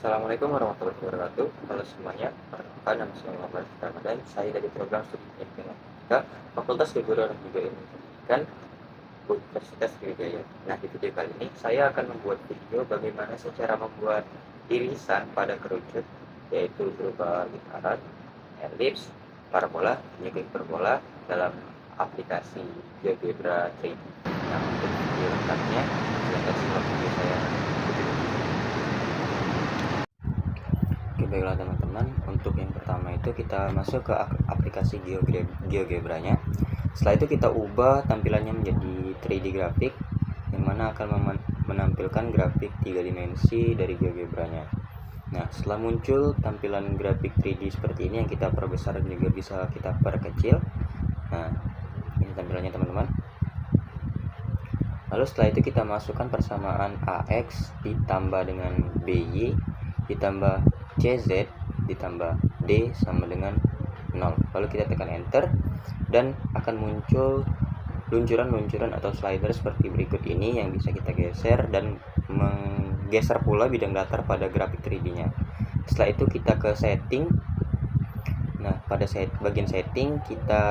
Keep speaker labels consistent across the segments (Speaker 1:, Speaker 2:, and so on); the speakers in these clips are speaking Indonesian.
Speaker 1: Assalamualaikum warahmatullahi wabarakatuh. Halo semuanya, perkenalkan nama saya Muhammad Ramadan. Saya dari program studi Informatika Fakultas Keguruan dan juga Ilmu Pendidikan Universitas Sriwijaya. Nah, di video kali ini saya akan membuat video bagaimana sih cara membuat irisan pada kerucut, yaitu berupa lingkaran, elips, parabola, dan juga hiperbola dalam aplikasi GeoGebra 3D. Nah, untuk video lengkapnya silahkan simak video saya. Oke, baiklah teman-teman, untuk yang pertama itu kita masuk ke aplikasi GeoGebra-nya. Setelah itu kita ubah tampilannya menjadi 3D grafik, yang mana akan menampilkan grafik 3 dimensi dari GeoGebra-nya. Nah, setelah muncul tampilan grafik 3D seperti ini yang kita perbesar dan juga bisa kita perkecil. Nah, ini tampilannya teman-teman. Lalu setelah itu kita masukkan persamaan AX ditambah dengan BY ditambah CZ ditambah D sama dengan 0. Lalu kita tekan enter dan akan muncul luncuran-luncuran atau slider seperti berikut ini yang bisa kita geser dan menggeser pula bidang datar pada grafik 3D-nya. Setelah itu kita ke setting. Nah, pada bagian setting kita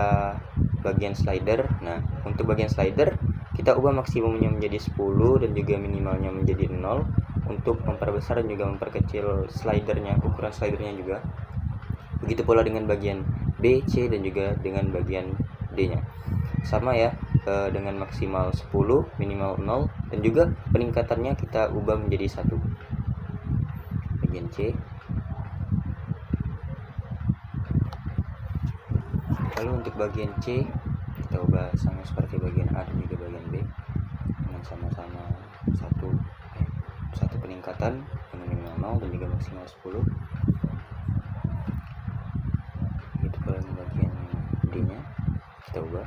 Speaker 1: bagian slider. Nah, untuk bagian slider kita ubah maksimumnya menjadi 10 dan juga minimalnya menjadi 0 untuk memperbesar dan juga memperkecil slidernya, ukuran slidernya juga. Begitu pula dengan bagian B, C dan juga dengan bagian D-nya. Sama ya, dengan maksimal 10, minimal 0 dan juga peningkatannya kita ubah menjadi 1. Bagian C. Lalu untuk bagian C kita ubah sama seperti bagian A dan juga bagian B dengan sama-sama satu peningkatan dengan minimal 0 dan juga maksimal 10. Begitu pula dengan bagian D nya kita ubah.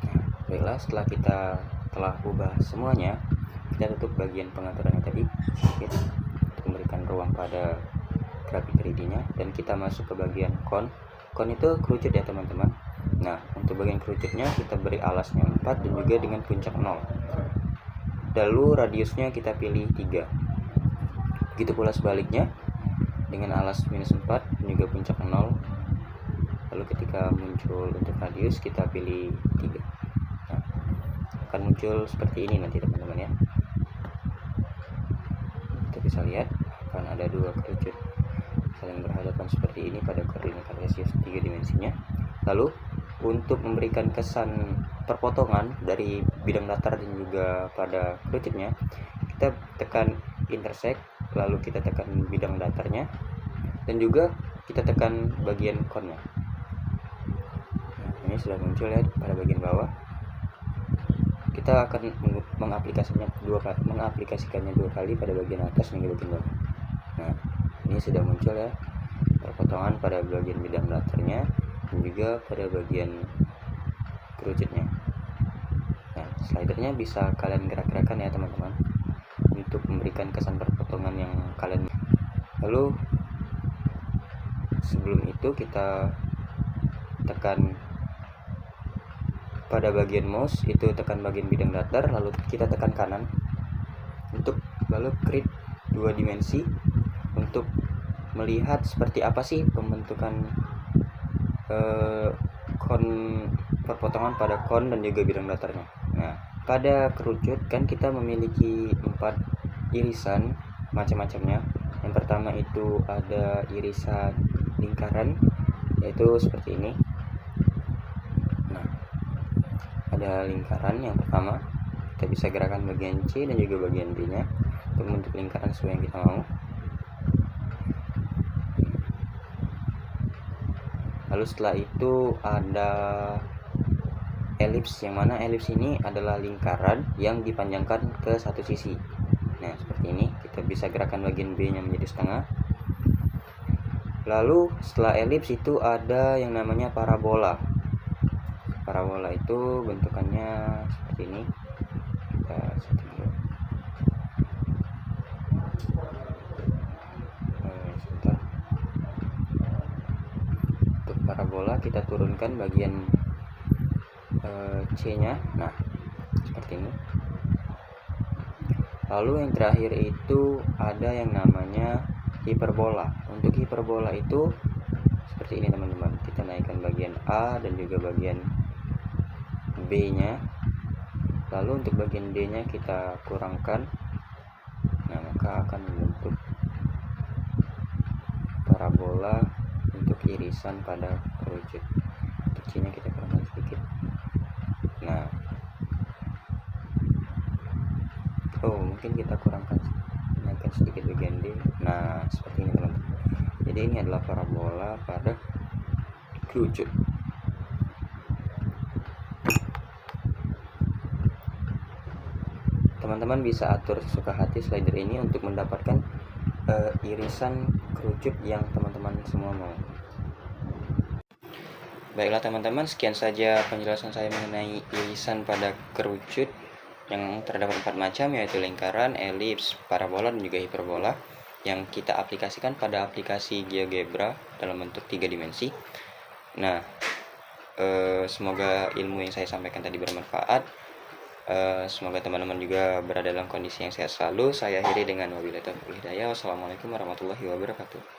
Speaker 1: Nah, baiklah, setelah kita telah ubah semuanya, kita tutup bagian pengaturannya tadi untuk memberikan ruang pada grafik 3D nya dan kita masuk ke bagian con itu kerucut ya teman-teman. Nah, untuk bagian kerucutnya kita beri alasnya 4 dan juga dengan puncak 0. Lalu radiusnya kita pilih 3. Begitu pula sebaliknya dengan alas minus 4 dan juga puncak 0. Lalu ketika muncul untuk radius kita pilih 3. Nah, akan muncul seperti ini nanti teman-teman ya. Kita bisa lihat akan ada dua kerucut saling berhadapan seperti ini pada koordinat kartesius 3 dimensinya. Lalu untuk memberikan kesan perpotongan dari bidang datar dan juga pada kerucutnya, kita tekan intersect, lalu kita tekan bidang datarnya dan juga kita tekan bagian connya. Nah, ini sudah muncul ya pada bagian bawah. Kita akan mengaplikasikannya dua kali pada bagian atas dan bagian bawah. Nah, ini sudah muncul ya perpotongan pada bagian bidang datarnya dan juga pada bagian kerucutnya. Nah, slidernya bisa kalian gerak-gerakan ya teman-teman untuk memberikan kesan perpotongan yang kalian. Lalu sebelum itu kita tekan pada bagian mouse, itu tekan bagian bidang datar, lalu kita tekan kanan untuk lalu create 2 dimensi untuk melihat seperti apa sih pembentukan perpotongan pada kon dan juga bidang datarnya. Nah, pada kerucut kan kita memiliki 4 irisan macam-macamnya. Yang pertama itu ada irisan lingkaran, yaitu seperti ini. Nah, ada lingkaran yang pertama, kita bisa gerakan bagian C dan juga bagian B nya untuk membentuk lingkaran sesuai yang kita mau. Lalu setelah itu ada elips, yang mana elips ini adalah lingkaran yang dipanjangkan ke satu sisi. Nah, seperti ini, kita bisa gerakan bagian B nya menjadi setengah. Lalu setelah elips itu ada yang namanya parabola. Parabola itu bentukannya seperti ini. Kita setting dulu. Sebentar. Untuk parabola kita turunkan bagian C nya. Nah, seperti ini. Lalu yang terakhir itu ada yang namanya hiperbola. Untuk hiperbola itu seperti ini teman-teman. Kita naikkan bagian A dan juga bagian B nya. Lalu untuk bagian D nya kita kurangkan. Nah, maka akan membentuk parabola untuk irisan pada kerucut. Untuk C nya kita kurangkan sedikit. Nah, mungkin kita kurangkan, naikkan sedikit bagian D. Nah, seperti ini teman-teman. Jadi ini adalah parabola pada kerucut. Teman-teman bisa atur sesuka hati slider ini untuk mendapatkan irisan kerucut yang teman-teman semua mau. Baiklah teman-teman, sekian saja penjelasan saya mengenai irisan pada kerucut yang terdapat 4 macam, yaitu lingkaran, elips, parabola, dan juga hiperbola, yang kita aplikasikan pada aplikasi GeoGebra dalam bentuk 3 dimensi. Nah, semoga ilmu yang saya sampaikan tadi bermanfaat. Semoga teman-teman juga berada dalam kondisi yang sehat selalu. Saya akhiri dengan wabillahi taufiq wal hidayah. Wassalamualaikum warahmatullahi wabarakatuh.